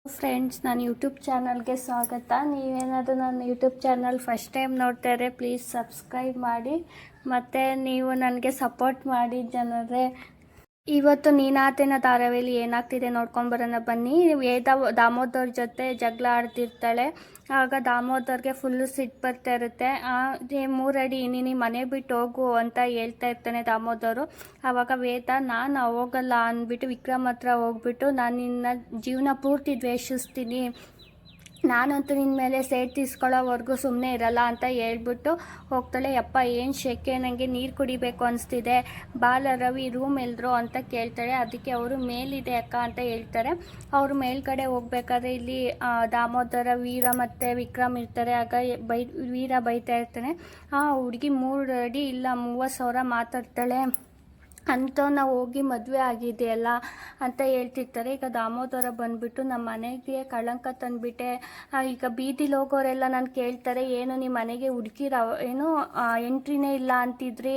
Friends, ನನ್ನ YouTube ಚಾನಲ್ಗೆ ಸ್ವಾಗತ. ನೀವೇನಾದರೂ ನನ್ನ ಯೂಟ್ಯೂಬ್ ಚಾನಲ್ ಫಸ್ಟ್ ಟೈಮ್ ನೋಡ್ತಾರೆ, ಪ್ಲೀಸ್ ಸಬ್ಸ್ಕ್ರೈಬ್ ಮಾಡಿ ಮತ್ತು ನೀವು ನನಗೆ ಸಪೋರ್ಟ್ ಮಾಡಿ ಜನರೇ. ಇವತ್ತು ನೀನಾತೇನ ಧಾರಾವಾಹಿಲಿ ಏನಾಗ್ತಿದೆ ನೋಡ್ಕೊಂಬರೋಣ ಬನ್ನಿ. ವೇದ ದಾಮೋದರ್ ಜೊತೆ ಜಗಳ ಆಡ್ತಿರ್ತಾಳೆ. ಆಗ ದಾಮೋದರ್ಗೆ ಫುಲ್ಲು ಸಿಟ್ಟು ಬರ್ತಾ ಇರುತ್ತೆ. 3 ಅಡಿ ನೀನು ಮನೆ ಬಿಟ್ಟು ಹೋಗು ಅಂತ ಹೇಳ್ತಾ ಇರ್ತಾನೆ ದಾಮೋದರು. ಆವಾಗ ವೇದ ನಾನು ಹೋಗಲ್ಲ ಅಂದ್ಬಿಟ್ಟು ವಿಕ್ರಮ್ ಹತ್ರ ಹೋಗ್ಬಿಟ್ಟು ನಾನು ನಿನ್ನ ಜೀವನ ಪೂರ್ತಿ ದ್ವೇಷಿಸ್ತೀನಿ, ನಾನಂತೂ ನಿನ್ನ ಮೇಲೆ ಸೇಟ್ ತೀಸ್ಕೊಳ್ಳೋವರೆಗೂ ಸುಮ್ಮನೆ ಇರಲ್ಲ ಅಂತ ಹೇಳ್ಬಿಟ್ಟು ಹೋಗ್ತಾಳೆ. ಯಪ್ಪ ಏನು ಶೆಕೆ, ನನಗೆ ನೀರು ಕುಡಿಬೇಕು ಅನಿಸ್ತಿದೆ, ಬಾಲ ರವಿ ರೂಮ್ ಎಲ್ರು ಅಂತ ಕೇಳ್ತಾಳೆ. ಅದಕ್ಕೆ ಅವರು ಮೇಲಿದೆ ಅಕ್ಕ ಅಂತ ಹೇಳ್ತಾರೆ. ಅವರು ಮೇಲ್ಗಡೆ ಹೋಗ್ಬೇಕಾದ್ರೆ ಇಲ್ಲಿ ದಾಮೋದರ, ವೀರ ಮತ್ತು ವಿಕ್ರಮ್ ಇರ್ತಾರೆ. ಆಗ ವೀರ ಬೈತಾ ಇರ್ತಾನೆ, ಹುಡುಗಿ 3 ಅಡಿ ಇಲ್ಲ 30,000 ಮಾತಾಡ್ತಾಳೆ ಅಂತ ನಾವು ಹೋಗಿ ಮದುವೆ ಆಗಿದೆಯಲ್ಲ ಅಂತ ಹೇಳ್ತಿರ್ತಾರೆ. ಈಗ ದಾಮೋದರ ಬಂದುಬಿಟ್ಟು ನಮ್ಮ ಮನೆಗೆ ಕಳಂಕ ತಂದುಬಿಟ್ಟೆ, ಈಗ ಬೀದಿಲಿ ಹೋಗೋರೆಲ್ಲ ನಾನು ಕೇಳ್ತಾರೆ, ಏನು ನಿಮ್ಮ ಮನೆಗೆ ಹುಡುಗಿರ ಏನು ಎಂಟ್ರಿನೇ ಇಲ್ಲ ಅಂತಿದ್ರಿ,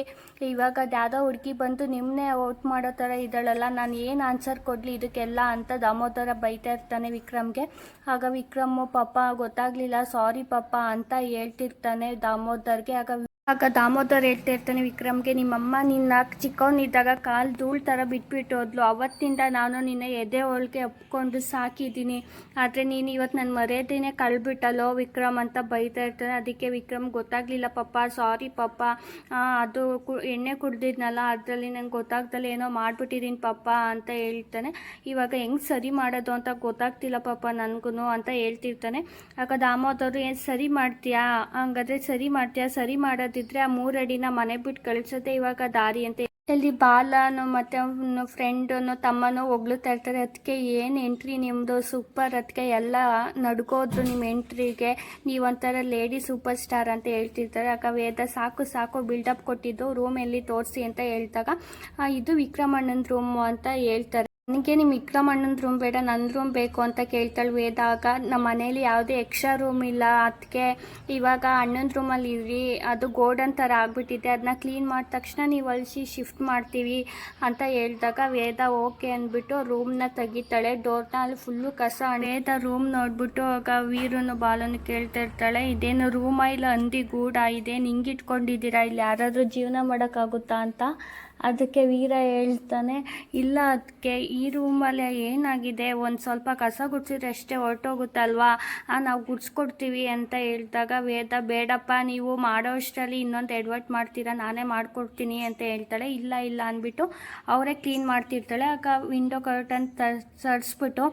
ಇವಾಗ ಯಾವುದೋ ಹುಡುಗಿ ಬಂದು ನಿಮ್ಮನ್ನೇ ಔಟ್ ಮಾಡೋ ಥರ ಇದ್ದಾಳಲ್ಲ, ನಾನು ಏನು ಆನ್ಸರ್ ಕೊಡಲಿ ಇದಕ್ಕೆಲ್ಲ ಅಂತ ದಾಮೋದರ ಬೈತಾ ಇರ್ತಾನೆ ವಿಕ್ರಮ್ಗೆ. ಆಗ ವಿಕ್ರಮ್ ಪಾಪ ಗೊತ್ತಾಗಲಿಲ್ಲ, ಸಾರಿ ಪಾಪ ಅಂತ ಹೇಳ್ತಿರ್ತಾನೆ ದಾಮೋದರ್ಗೆ. ಆಗ ದಾಮೋದರ್ ಹೇಳ್ತಾ ಇರ್ತಾನೆ ವಿಕ್ರಮ್ಗೆ, ನಿಮ್ಮಮ್ಮ ನಿನ್ನ ಚಿಕ್ಕವನಿದ್ದಾಗ ಕಾಲು ಧೂಳು ಥರ ಬಿಟ್ಬಿಟ್ಟು ಹೋದ್ಲು, ಅವತ್ತಿಂದ ನಾನು ನಿನ್ನ ಎದೆ ಒಳಗೆ ಒಪ್ಕೊಂಡು ಸಾಕಿದ್ದೀನಿ, ಆದರೆ ನೀನು ಇವತ್ತು ನನ್ನ ಮರ್ಯಾದೆನೇ ಕಳ್ಬಿಟ್ಟಲ್ಲೋ ವಿಕ್ರಮ್ ಅಂತ ಬೈತಾ ಇರ್ತಾನೆ. ಅದಕ್ಕೆ ವಿಕ್ರಮ್ ಗೊತ್ತಾಗಲಿಲ್ಲ ಪಾಪ, ಸಾರಿ ಪಾಪ, ಅದು ಎಣ್ಣೆ ಕುಡ್ದಿದ್ನಲ್ಲ ಅದರಲ್ಲಿ ನಂಗೆ ಗೊತ್ತಾಗ್ದಲ್ಲ ಏನೋ ಮಾಡಿಬಿಟ್ಟಿದ್ದೀನಿ ಪಾಪ ಅಂತ ಹೇಳ್ತಾನೆ. ಇವಾಗ ಹೆಂಗೆ ಸರಿ ಮಾಡೋದು ಅಂತ ಗೊತ್ತಾಗ್ತಿಲ್ಲ ಪಾಪ ನನಗೂ ಅಂತ ಹೇಳ್ತಿರ್ತಾನೆ. ಆಗ ದಾಮೋದರು, ಏನು ಸರಿ ಮಾಡ್ತೀಯಾ, ಹಂಗಾದ್ರೆ ಸರಿ ಮಾಡ್ತೀಯಾ, ಸರಿ ಮಾಡೋದಿದ್ರೆ ಆ 3 ಅಡಿನ ಮನೆ ಬಿಟ್ಟು ಕಳಿಸೋದೇ ಇವಾಗ ದಾರಿ ಅಂತ ಇಲ್ಲಿ ಬಾಲನು ಮತ್ತು ಅವನು ಫ್ರೆಂಡನು ತಮ್ಮನೂ ಹೊಗಳ್ತಾ ಇರ್ತಾರೆ. ಅದಕ್ಕೆ ಏನು ಎಂಟ್ರಿ ನಿಮ್ಮದು ಸೂಪರ್, ಅದಕ್ಕೆ ಎಲ್ಲ ನಡ್ಕೋದ್ರು ನಿಮ್ಮ ಎಂಟ್ರಿಗೆ, ನೀವೊಂಥರ ಲೇಡಿ ಸೂಪರ್ ಸ್ಟಾರ್ ಅಂತ ಹೇಳ್ತಿರ್ತಾರೆ. ಆಗ ವೇದ ಸಾಕು ಬಿಲ್ಡಪ್ ಕೊಟ್ಟಿದ್ದು ರೂಮ್ ಎಲ್ಲಿ ತೋರಿಸಿ ಅಂತ ಹೇಳ್ದಾಗ ಇದು ವಿಕ್ರಮಣ್ಣನ ರೂಮು ಅಂತ ಹೇಳ್ತಾರೆ. ನನಗೆ ನಿಮ್ಮ ವಿಕ್ರಮಣ್ಣನ ರೂಮ್ ಬೇಡ, ನನ್ನ ರೂಮ್ ಬೇಕು ಅಂತ ಕೇಳ್ತಾಳೆ ವೇದ. ಆಗ ನಮ್ಮ ಮನೇಲಿ ಯಾವುದೇ ಎಕ್ಸ್ಟ್ರಾ ರೂಮ್ ಇಲ್ಲ, ಅದಕ್ಕೆ ಇವಾಗ ಅಣ್ಣನ ರೂಮಲ್ಲಿ ಇರಿ, ಅದು ಗೋಡನ್ ಥರ ಆಗಿಬಿಟ್ಟಿದೆ, ಅದನ್ನ ಕ್ಲೀನ್ ಮಾಡಿದ ತಕ್ಷಣ ನೀವು ಅಳಿಸಿ ಶಿಫ್ಟ್ ಮಾಡ್ತೀವಿ ಅಂತ ಹೇಳಿದಾಗ ವೇದ ಓಕೆ ಅಂದ್ಬಿಟ್ಟು ರೂಮ್ನ ತೆಗಿತಾಳೆ. ಡೋರ್ನ ಅಲ್ಲಿ ಫುಲ್ಲು ಕಸ. ವೇದ ರೂಮ್ ನೋಡ್ಬಿಟ್ಟು ಆಗ ವೀರನು ಬಾಲನು ಕೇಳ್ತಾ ಇರ್ತಾಳೆ, ಇದೇನು ರೂಮ ಇಲ್ಲ ಹಂದಿ ಗೂಡ, ಇದೇನು ಹಿಂಗಿಟ್ಕೊಂಡಿದ್ದೀರಾ, ಇಲ್ಲಿ ಯಾರಾದರೂ ಜೀವನ ಮಾಡೋಕ್ಕಾಗುತ್ತಾ ಅಂತ. ಅದಕ್ಕೆ ವೀರ ಹೇಳ್ತಾನೆ, ಇಲ್ಲ ಅದಕ್ಕೆ ಈ ರೂಮಲ್ಲಿ ಏನಾಗಿದೆ, ಒಂದು ಸ್ವಲ್ಪ ಕಸ ಗುಡಿಸಿದ್ರೆ ಅಷ್ಟೇ ಹೊರಟೋಗುತ್ತಲ್ವಾ, ನಾವು ಗುಡಿಸ್ಕೊಡ್ತೀವಿ ಅಂತ ಹೇಳಿದಾಗ ವೇದ, ಬೇಡಪ್ಪ ನೀವು ಮಾಡೋ ಅಷ್ಟರಲ್ಲಿ ಇನ್ನೊಂದು ಎಡ್ವರ್ಟ್ ಮಾಡ್ತೀರಾ, ನಾನೇ ಮಾಡಿಕೊಡ್ತೀನಿ ಅಂತ ಹೇಳ್ತಾಳೆ. ಇಲ್ಲ ಅಂದ್ಬಿಟ್ಟು ಅವರೇ ಕ್ಲೀನ್ ಮಾಡ್ತಿರ್ತಾಳೆ. ಆಗ ವಿಂಡೋ ಕರ್ಟನ್ ಸರಿಸ್ಬಿಟ್ಟು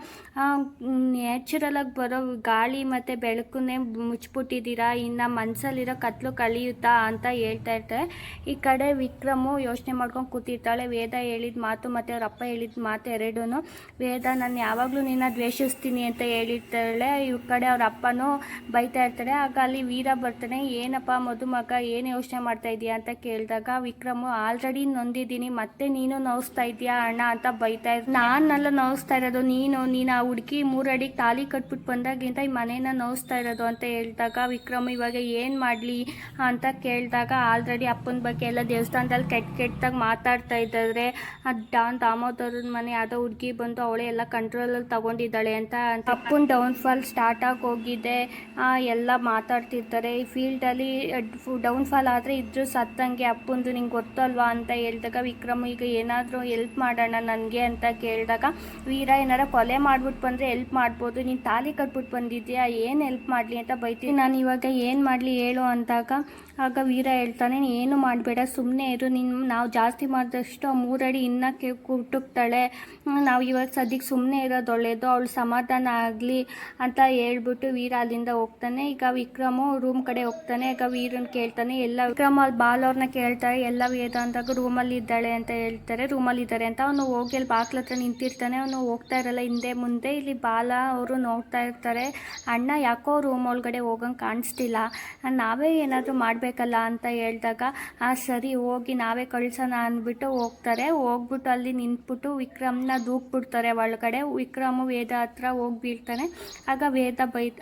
ನ್ಯಾಚುರಲಾಗಿ ಬರೋ ಗಾಳಿ ಮತ್ತು ಬೆಳಕನ್ನೇ ಮುಚ್ಚಿಬಿಟ್ಟಿದ್ದೀರಾ, ಇನ್ನು ಮನಸ್ಸಲ್ಲಿರೋ ಕತ್ಲು ಕಳಿಯುತ್ತಾ ಅಂತ ಹೇಳ್ತಾ ಇರ್ತಾರೆ. ಈ ಕಡೆ ವಿಕ್ರಮು ಯೋಚನೆ ಮಾಡ್ಕೊಂಡು ಕೂತಿರ್ತಾಳೆ. ವೇದ ಹೇಳಿದ ಮಾತು ಮತ್ತು ಅವ್ರ ಅಪ್ಪ ಹೇಳಿದ ಮಾತು ಎರಡೂ. ವೇದ ನಾನು ಯಾವಾಗಲೂ ನಿನ್ನ ದ್ವೇಷಿಸ್ತೀನಿ ಅಂತ ಹೇಳಿರ್ತಾಳೆ. ಈ ಕಡೆ ಅವ್ರ ಅಪ್ಪನೂ ಬೈತಾ ಇರ್ತಾರೆ. ಆಗ ಅಲ್ಲಿ ವೀರ ಬರ್ತಾನೆ, ಏನಪ್ಪ ಮದುಮಗ ಏನು ಯೋಚನೆ ಮಾಡ್ತಾ ಇದೀಯಾ ಅಂತ ಕೇಳಿದಾಗ ವಿಕ್ರಮು, ಆಲ್ರೆಡಿ ನೊಂದಿದ್ದೀನಿ ಮತ್ತೆ ನೀನು ನೋವಿಸ್ತಾ ಇದೆಯಾ ಅಣ್ಣ ಅಂತ ಬೈತಾ ಇರ್ತಾರೆ. ನಾನೆಲ್ಲ ನೋವಿಸ್ತಾ ಇರೋದು, ನೀನು ಆ ಹುಡುಗಿ 3 ಅಡಿಗೆ ತಾಲಿ ಕಟ್ಬಿಟ್ಟು ಬಂದಾಗಿಂತ ಈ ಮನೇನ ನೋವಿಸ್ತಾ ಇರೋದು ಅಂತ ಹೇಳಿದಾಗ ವಿಕ್ರಮ್ ಇವಾಗ ಏನು ಮಾಡಲಿ ಅಂತ ಕೇಳಿದಾಗ ಆಲ್ರೆಡಿ ಅಪ್ಪನ ಬಗ್ಗೆ ಎಲ್ಲ ದೇವಸ್ಥಾನದಲ್ಲಿ ಕೆಟ್ಟದಾಗ ಮಾತಾಡ್ತಾ ಇದ್ದಾರೆ. ದಾಮೋದರನ ಮನೆ ಯಾವುದೋ ಹುಡುಗಿ ಬಂದು ಅವಳೇ ಎಲ್ಲ ಕಂಟ್ರೋಲಲ್ಲಿ ತಗೊಂಡಿದ್ದಾಳೆ ಅಂತ ಅಪ್ಪನ ಡೌನ್ಫಾಲ್ ಸ್ಟಾರ್ಟ್ ಆಗಿ ಹೋಗಿದೆ ಎಲ್ಲ ಮಾತಾಡ್ತಿರ್ತಾರೆ. ಈ ಫೀಲ್ಡಲ್ಲಿ ಡೌನ್ಫಾಲ್ ಆದರೆ ಇದ್ರೂ ಸತ್ತಂಗೆ ಅಪ್ಪಂದು ನಿಂಗೆ ಗೊತ್ತಲ್ವಾ ಅಂತ ಹೇಳಿದಾಗ ವಿಕ್ರಮ್, ಈಗ ಏನಾದರೂ ಎಲ್ಪ್ ಮಾಡೋಣ ನನಗೆ ಅಂತ ಕೇಳಿದಾಗ ವೀರ, ಏನಾರ ಕೊಲೆ ಮಾಡ್ಬಿಟ್ಟು ಬಂದರೆ ಎಲ್ಪ್ ಮಾಡ್ಬೋದು, ನೀನು ತಾಲಿ ಕಟ್ಬಿಟ್ಟು ಬಂದಿದ್ಯಾ, ಏನು ಹೆಲ್ಪ್ ಮಾಡಲಿ ಅಂತ ಬೈತೀನಿ, ನಾನು ಇವಾಗ ಏನು ಮಾಡಲಿ ಹೇಳು ಅಂದಾಗ ಆಗ ವೀರ ಹೇಳ್ತಾನೆ, ಏನು ಮಾಡಬೇಡ ಸುಮ್ಮನೆ ಇರು, ನಾವು ಜಾಸ್ತಿ ಮಾಡಿದಷ್ಟು 3 ಅಡಿ ಇನ್ನೂ ಕುಟುಕ್ತಾಳೆ, ನಾವು ಇವಾಗ ಸದ್ಯಕ್ಕೆ ಸುಮ್ಮನೆ ಇರೋದು ಒಳ್ಳೆಯದು, ಅವಳು ಸಮಾಧಾನ ಆಗಲಿ ಅಂತ ಹೇಳ್ಬಿಟ್ಟು ವೀರ ಅಲ್ಲಿಂದ ಹೋಗ್ತಾನೆ. ಈಗ ವಿಕ್ರಮು ರೂಮ್ ಕಡೆ ಹೋಗ್ತಾನೆ. ಈಗ ವೀರನ್ ಕೇಳ್ತಾನೆ, ಎಲ್ಲ ವಿಕ್ರಮ್ ಅಲ್ಲಿ ಬಾಲವ್ರನ್ನ ಕೇಳ್ತಾರೆ, ಎಲ್ಲ ವೇದ ಅಂದಾಗ ರೂಮಲ್ಲಿ ಇದ್ದಾಳೆ ಅಂತ ಹೇಳ್ತಾರೆ, ರೂಮಲ್ಲಿ ಇದ್ದಾರೆ ಅಂತ. ಅವನು ಹೋಗಿ ಅಲ್ಲಿ ಬಾಕ್ಲ ಹತ್ರ ನಿಂತಿರ್ತಾನೆ. ಅವನು ಹೋಗ್ತಾ ಇರಲ್ಲ ಹಿಂದೆ ಮುಂದೆ. ಇಲ್ಲಿ ಬಾಲ ಅವರು ನೋಡ್ತಾ ಇರ್ತಾರೆ, ಅಣ್ಣ ಯಾಕೋ ರೂಮ್ ಒಳಗಡೆ ಹೋಗಂಗೆ ಕಾಣಿಸ್ತಿಲ್ಲ, ನಾವೇ ಏನಾದರೂ ಮಾಡಬೇಕಲ್ಲ ಅಂತ ಹೇಳಿದಾಗ ಸರಿ ಹೋಗಿ ನಾವೇ ಕಳ್ಸೋಣ ಅಂದ್ಬಿಟ್ಟು ಹೋಗ್ಬಿಟ್ಟು ಅಲ್ಲಿ ನಿಂತ್ಬಿಟ್ಟು ವಿಕ್ರಮ್ನ ದೂಕ್ಬಿಡ್ತಾರೆ ಒಳಗಡೆ. ವಿಕ್ರಮ್ ವೇದ ಹತ್ರ ಹೋಗಿ ಬೀಳ್ತಾನೆ.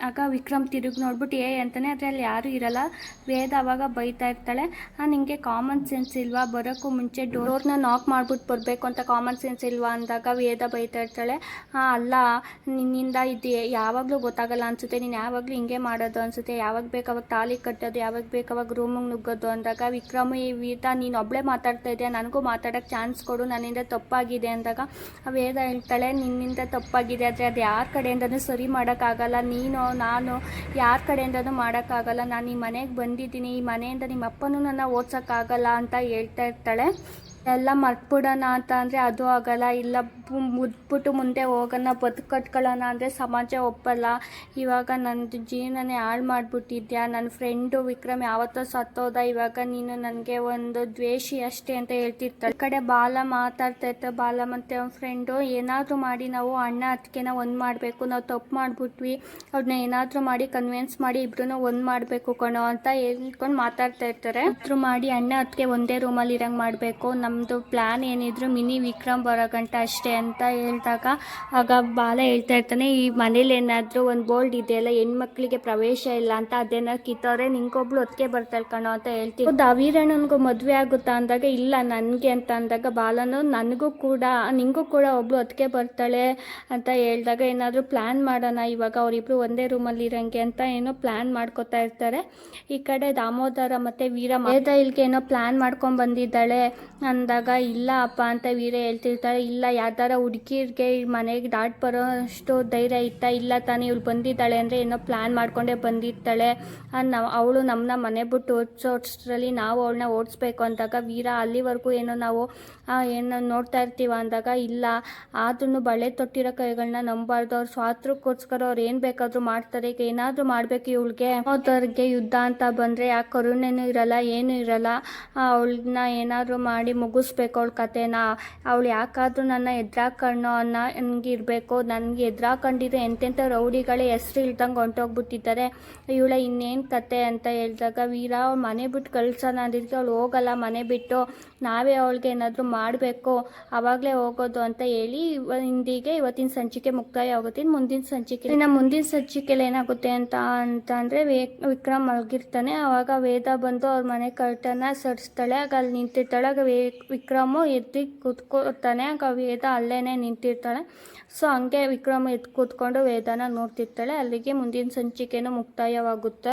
ಆಗ ವಿಕ್ರಮ್ ತಿರುಗಿ ನೋಡ್ಬಿಟ್ಟು ಅಂತಾನೆ, ಆದರೆ ಅಲ್ಲಿ ಯಾರೂ ಇರಲ್ಲ. ವೇದ ಅವಾಗ ಬೈತಾ ಇರ್ತಾಳೆ, ನಿಮಗೆ ಕಾಮನ್ ಸೆನ್ಸ್ ಇಲ್ವಾ, ಬರೋಕ್ಕೂ ಮುಂಚೆ ಡೋರ್ನ ನಾಕ್ ಮಾಡ್ಬಿಟ್ಟು ಬರಬೇಕು ಅಂತ ಕಾಮನ್ ಸೆನ್ಸ್ ಇಲ್ವಾ ಅಂದಾಗ ವೇದ ಬೈತಾ ಇರ್ತಾಳೆ, ಅಲ್ಲ ನಿನ್ನಿಂದ ಇದು ಯಾವಾಗಲೂ ಗೊತ್ತಾಗಲ್ಲ ಅನಿಸುತ್ತೆ, ನೀನು ಯಾವಾಗಲೂ ಹಿಂಗೆ ಮಾಡೋದು ಅನಿಸುತ್ತೆ, ಯಾವಾಗ ಬೇಕಾವಾಗ ತಾಲಿ ಕಟ್ಟೋದು, ಯಾವಾಗ ಬೇಕಾವಾಗ ರೂಮಿಗೆ ನುಗ್ಗೋದು ಅಂದಾಗ ವಿಕ್ರಮ್ ವೇದ ನೀನು ಒಬ್ಬಳೇ ಮಾತಾಡ್ತಾ ಇದೆಯಾ, ನನಗೂ ಮಾತಾಡೋಕ್ಕೆ ಚಾನ್ಸ್ ಕೊಡು, ನನ್ನಿಂದ ತಪ್ಪಾಗಿದೆ ಅಂದಾಗ ವೇದ ಹೇಳ್ತಾಳೆ, ನಿನ್ನಿಂದ ತಪ್ಪಾಗಿದೆ ಆದರೆ ಅದು ಯಾರ ಕಡೆಯಿಂದನೂ ಸರಿ ಮಾಡೋಕ್ಕಾಗಲ್ಲ, ನಾನು ಯಾರ ಕಡೆಯಿಂದನೂ ಮಾಡೋಕ್ಕಾಗಲ್ಲ, ನಾನು ಈ ಮನೆಗೆ ಬಂದಿದ್ದೀನಿ, ಈ ಮನೆಯಿಂದ ನಿಮ್ಮ ಅಪ್ಪನೂ ನನ್ನ ಓದ್ಸೋಕ್ಕಾಗಲ್ಲ ಅಂತ ಹೇಳ್ತಾ ಇರ್ತಾಳೆ. ಎಲ್ಲ ಮರ್ತ್ಬಿಡೋಣ ಅಂತ ಅಂದರೆ ಅದು ಆಗಲ್ಲ, ಇಲ್ಲ ಮುದ್ಬಿಟ್ಟು ಮುಂದೆ ಹೋಗೋಣ, ಕಟ್ಕೊಳ್ಳೋಣ ಅಂದರೆ ಸಮಾಜ ಒಪ್ಪಲ್ಲ, ಇವಾಗ ನನ್ನದು ಜೀವನನೇ ಹಾಳು ಮಾಡಿಬಿಟ್ಟಿದ್ಯಾ, ನನ್ನ ಫ್ರೆಂಡು ವಿಕ್ರಮ್ ಯಾವತ್ತೋ ಸತ್ತೋದ, ಇವಾಗ ನೀನು ನನಗೆ ಒಂದು ದ್ವೇಷಿ ಅಷ್ಟೇ ಅಂತ ಹೇಳ್ತಿರ್ತಾಳೆ. ಈ ಕಡೆ ಬಾಲ ಮಾತಾಡ್ತಾ ಇರ್ತಾರೆ, ಬಾಲ ಮತ್ತು ಅವ್ನ ಫ್ರೆಂಡು ಏನಾದರೂ ಮಾಡಿ ನಾವು ಅಣ್ಣ ಅದಕ್ಕೆನ ಒಂದು ಮಾಡಬೇಕು, ನಾವು ತಪ್ಪು ಮಾಡಿಬಿಟ್ವಿ, ಅವ್ರನ್ನ ಏನಾದರೂ ಮಾಡಿ ಕನ್ವಿನ್ಸ್ ಮಾಡಿ ಇಬ್ಬರೂ ಒಂದು ಮಾಡಬೇಕು ಕಣೋ ಅಂತ ಹೇಳ್ಕೊಂಡು ಮಾತಾಡ್ತಾ ಇರ್ತಾರೆ. ಆದರೂ ಮಾಡಿ ಅಣ್ಣ ಅದಕ್ಕೆ ಒಂದೇ ರೂಮಲ್ಲಿ ಇರಂಗೆ ಮಾಡಬೇಕು, ನಮ್ಮದು ಪ್ಲ್ಯಾನ್ ಏನಿದ್ರು ಮಿನಿ ವಿಕ್ರಮ್ ಬರೋ ಗಂಟೆ ಅಷ್ಟೇ ಅಂತ ಹೇಳಿದಾಗ ಆಗ ಬಾಲ ಹೇಳ್ತಾ ಇರ್ತಾನೆ, ಈ ಮನೇಲಿ ಏನಾದರೂ ಒಂದು ಬೋರ್ಡ್ ಇದೆಯಲ್ಲ, ಹೆಣ್ಮಕ್ಳಿಗೆ ಪ್ರವೇಶ ಇಲ್ಲ ಅಂತ, ಅದೇನಾದ್ರು ಕಿತ್ತವ್ರೆ ನಿಂಗೊಬ್ಳು ಒತ್ತಿಗೆ ಬರ್ತಾಳೆ ಕಣೋ ಅಂತ ಹೇಳ್ತೀವಿ. ಹೌದು, ವೀರಣ್ಣನಿಗೂ ಮದುವೆ ಆಗುತ್ತಾ ಅಂದಾಗ ಇಲ್ಲ ನನಗೆ ಅಂತ ಅಂದಾಗ ಬಾಲನು ನಿಂಗೂ ಕೂಡ ಒಬ್ಳು ಒತ್ತಿಗೆ ಬರ್ತಾಳೆ ಅಂತ ಹೇಳಿದಾಗ ಏನಾದರೂ ಪ್ಲ್ಯಾನ್ ಮಾಡೋಣ ಇವಾಗ ಅವರಿಬ್ರು ಒಂದೇ ರೂಮಲ್ಲಿ ಇರೋಂಗೆ ಅಂತ ಏನೋ ಪ್ಲ್ಯಾನ್ ಮಾಡ್ಕೋತಾ ಇರ್ತಾರೆ. ಈ ಕಡೆ ದಾಮೋದರ ಮತ್ತು ವೇದ ಇಲ್ಲಿಗೆ ಏನೋ ಪ್ಲ್ಯಾನ್ ಮಾಡ್ಕೊಂಡು ಬಂದಿದ್ದಾಳೆ ಅಂದಾಗ ಇಲ್ಲ ಅಪ್ಪ ಅಂತ ವೀರ ಹೇಳ್ತಿರ್ತಾಳೆ, ಇಲ್ಲ ಯಾವ್ದಾರ ಹುಡುಗಿರಿಗೆ ಮನೆಗೆ ದಾಟ್ ಬರೋಷ್ಟು ಧೈರ್ಯ ಇತ್ತಾ, ಇಲ್ಲ ತಾನೇ ಇವಳು ಬಂದಿದ್ದಾಳೆ ಅಂದರೆ ಏನೋ ಪ್ಲ್ಯಾನ್ ಮಾಡ್ಕೊಂಡೇ ಬಂದಿರ್ತಾಳೆ, ಅವಳು ನಮ್ಮನ್ನ ಮನೆ ಬಿಟ್ಟು ಓಡಿಸೋಷ್ಟರಲ್ಲಿ ನಾವು ಅವಳನ್ನ ಓಡಿಸ್ಬೇಕು ಅಂದಾಗ ವೀರ ಅಲ್ಲಿವರೆಗೂ ನಾವು ನೋಡ್ತಾ ಇರ್ತೀವ ಅಂದಾಗ ಇಲ್ಲ, ಆದ್ರೂ ಬಳೆ ತೊಟ್ಟಿರೋ ಕೈಗಳನ್ನ ನಂಬಾರ್ದು, ಅವ್ರ ಸ್ವಾತಂತ್ರ್ಯಕ್ಕೋಸ್ಕರ ಅವ್ರು ಏನು ಬೇಕಾದರೂ ಮಾಡ್ತಾರೆ, ಈಗ ಏನಾದರೂ ಮಾಡಬೇಕು ಇವಳಿಗೆ, ಅವ್ರಿಗೆ ಯುದ್ಧ ಅಂತ ಬಂದರೆ ಯಾಕೆ ಕರುಣೆನೂ ಇರಲ್ಲ, ಏನೂ ಇರಲ್ಲ, ಅವಳನ್ನ ಏನಾದರೂ ಮಾಡಿ ಮುಗಿಸ್ಬೇಕು ಅವಳ ಕಥೆನ, ಅವಳು ಯಾಕಾದರೂ ನನ್ನ ಎದುರಾಕಣ್ಣೋ ನನಗೆ ಇರಬೇಕು, ನನಗೆ ಎದುರಾಕೊಂಡಿದ್ರೆ ಎಂತೆಂಥ ರೌಡಿಗಳೇ ಹೆಸ್ರು ಇಲ್ದಂಗೆ ಹೊಂಟೋಗ್ಬಿಟ್ಟಿದ್ದಾರೆ, ಇವಳ ಇನ್ನೇನು ಕತೆ ಅಂತ ಹೇಳಿದಾಗ ವೀರ ಅವಳು ಮನೆ ಬಿಟ್ಟು ಕಳ್ಸೋಣ ಅಂದಿದ್ದಕ್ಕೆ ಅವಳು ಹೋಗಲ್ಲ, ಮನೆ ಬಿಟ್ಟು ನಾವೇ ಅವಳಿಗೆ ಏನಾದರೂ ಮಾಡಬೇಕು ಆವಾಗಲೇ ಹೋಗೋದು ಅಂತ ಹೇಳಿ ಇಂದಿಗೆ ಇವತ್ತಿನ ಸಂಚಿಕೆ ಮುಕ್ತಾಯ ಆಗುತ್ತೆ. ಮುಂದಿನ ಸಂಚಿಕೆಯಲ್ಲಿ ಏನಾಗುತ್ತೆ ಅಂತಂದರೆ ವಿಕ್ರಮ್ ಮಲಗಿರ್ತಾನೆ, ಆವಾಗ ವೇದ ಬಂದು ಅವ್ರ ಮನೆ ಕರ್ಟನ್ನ ಸರಿಸ್ತಾಳೆ, ಆಗ ಅಲ್ಲಿ ನಿಂತಿರ್ತಾಳೆ, ಆಗ ವಿಕ್ರಮು ಎದ್ದು ಕೂತ್ಕೋತಾನೆ, ಆಗ ವೇದ ಅಲ್ಲೇ ನಿಂತಿರ್ತಾಳೆ. ಸೊ ಹಂಗೆ ವಿಕ್ರಮ್ ಎದ್ದು ಕೂತ್ಕೊಂಡು ವೇದನ ನೋಡ್ತಿರ್ತಾಳೆ. ಅಲ್ಲಿಗೆ ಮುಂದಿನ ಸಂಚಿಕೆನೂ ಮುಕ್ತಾಯವಾಗುತ್ತೆ.